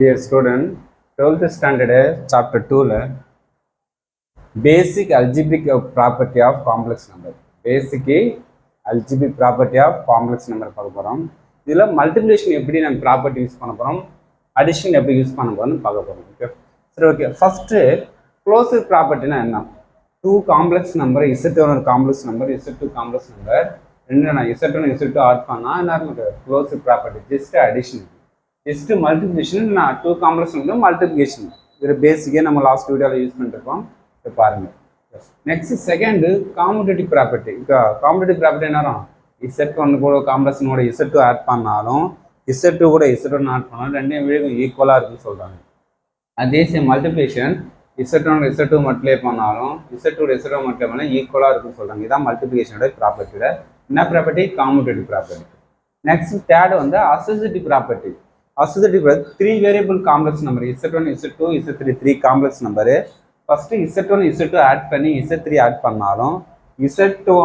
Dear student, 12th standard chapter 2 basic algebraic property of complex number. Basic algebraic property of complex number பார்க்க போறோம். இதுல multiplication எப்படி நம்ம property use பண்ண போறோம், addition எப்படி யூஸ் பண்ண போறோம்னு பார்க்க போறோம். ஓகே சரி, ஓகே. ஃபர்ஸ்ட் க்ளோஸ்ட் ப்ராப்பர்ட்டினா என்ன? டூ காம்ப்ளெக்ஸ் நம்பர் Z1 ஒரு complex number, Z2 complex number, ரெண்டு நான் Z1 Z2 ஆட் பண்ணா என்ன closed property? Just addition. Just multiplication நான் டூ காம்ப்ளெக்ஸ் வந்து மல்டிப்ளிகேஷன். இது பேசிக்கே நம்ம லாஸ்ட் வீடியோவில் யூஸ் பண்ணிருக்கோம். இப்போ பாருங்க. Next second competitive property. Commutative property என்ன? Z1 கூட காம்ப்ளெக்ஸனோட Z2 ஆட் பண்ணாலும் Z2 கூட Z1 ஆட் பண்ணாலும் ரெண்டையும் விழுகும் ஈக்குவலாக இருக்குன்னு சொல்கிறாங்க. அதே same multiplication Z1 Z2 multiply பண்ணாலும் Z2 Z1 மல்டிப்ளை பண்ணாலும் ஈக்குவலாக இருக்குன்னு சொல்கிறாங்க. இதான் மல்டிப்ளிகேஷனோட ப்ராப்பர்ட்டியில் என்ன property? Commutative property. Next third வந்து associative property. Associative three variable complex number Z1 Z2 Z3 three complex number. First Z1 Z2 add பண்ணி Z3 add பண்ணாலும் Z2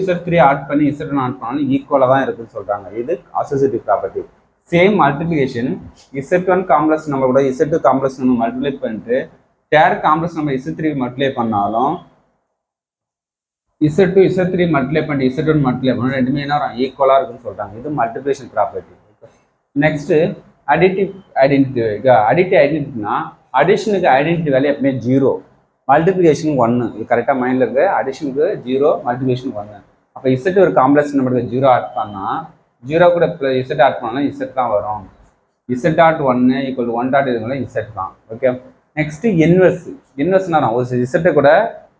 Z3 add பண்ணி Z1 add பண்ணாலும் ஈக்குவலா தான் இருக்குன்னு சொல்றாங்க. இது associative property. Same multiplication Z1 complex number கூட Z2 காம்ப்ளெக்ஸ் நம்பர் மல்டிப்ளை பண்ணிட்டு third complex number Z3 multiply பண்ணாலும் Z2 Z3 மல்டிப்ளை பண்ணி Z1 மல்டிப்ளை பண்ணாலும் ரெண்டுமே என்ன ஈக்குவலா இருக்குன்னு சொல்றாங்க. இது multiplication property. Next additive identity. Additive ஐடென்டிட்டினா அடிஷனுக்கு ஐடென்டிட்டி வேல்யூ எப்பவுமே 0, மல்டிப்ளிகேஷனுக்கு 1. இது கரெக்டாக மைண்டில் இருக்கு. அடிஷனுக்கு 0, மல்டிப்ளிகேஷனுக்கு 1. அப்போ Z ஒரு காம்ப்ளெக்ஸ் நம்பருக்கு 0 ஆட் பண்ணால் 0 கூட Z ஆட் பண்ணாலும் Z தான் வரும். Z டாட் 1 ஈக்குவல் 1 டாட் இதுங்கள Z தான். ஓகே. Next inverse. இன்வெர்ஸ்னா ஒரு Z கூட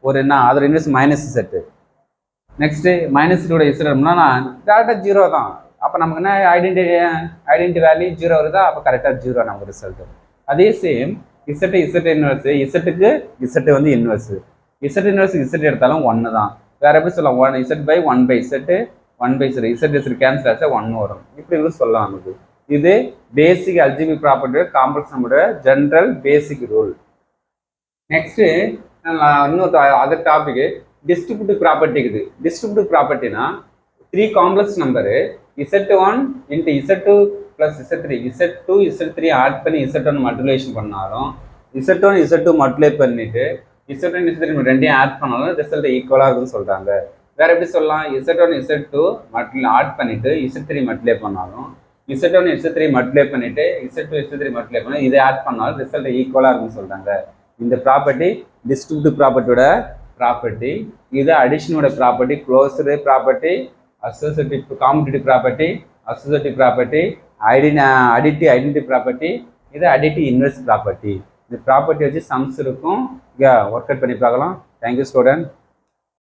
ஒரு என்ன அதோட inverse minus Z. Next minus கூட Z நான் டேரக்டாக 0 தான். அப்போ நமக்கு என்ன ஐடென்டி வேல்யூ 0 வருதா? அப்போ கரெக்டாக 0 நமக்கு ரிசல்ட். அதே சேம் Z இன்வெர்ஸ். Zக்கு Z வந்து இன்வெர்ஸ். Z இன்வெர்ஸ் Z எடுத்தாலும் 1 தான். வேற எப்படி சொல்லலாம்? Z by 1 by Z 1 by Z cancel ஆச்சா 1 வரும். இப்படி கூட சொல்லலாம் நமக்கு. இது பேசிக் அல்ஜிபிரிக் ப்ராப்பர்ட்டி காம்ப்ளெக்ஸ் நம்பரோட ஜென்ரல் பேசிக் ரூல். நெக்ஸ்ட் இன்னொரு அதர் டாபிக் டிஸ்ட்ரிபியூட்டிவ் ப்ராப்பர்ட்டி இருக்குது. டிஸ்ட்ரிபியூட்டிவ் ப்ராப்பர்ட்டினா three complex number Z1 into Z2 plus Z3 Z2 Z3 add பண்ணி Z1 மல்டிப்ளிகேஷன் பண்ணாலும் Z1 Z2 மல்டிப்ளை பண்ணிட்டு Z1 Z3 ரெண்டையும் add பண்ணாலும் result ஈக்குவலாக இருக்குன்னு சொல்கிறாங்க. வேற எப்படி சொல்லலாம்? Z1 Z2 ஆட் பண்ணிட்டு Z3 மல்டிப்ளை பண்ணாலும் Z1 Z3 மல்டிப்ளை பண்ணிட்டு Z2 Z3 மல்டிப்ளை பண்ணாலும் இதை ஆட் பண்ணாலும் ரிசல்ட் ஈக்குவலாக இருக்குன்னு சொல்கிறாங்க. இந்த ப்ராப்பர்ட்டி டிஸ்ட்ரிபியூட்டிவ் ப்ராப்பர்ட்டியோட ப்ராப்பர்ட்டி. இது அடிஷனோட property, closed property, associative commutative property, associative property, additive identity property, இது additive inverse property. இந்த ப்ராப்பர்ட்டி வச்சு சம்ஸ் இருக்கும். ஒர்க் அவுட் பண்ணி பார்க்கலாம். Thank you student.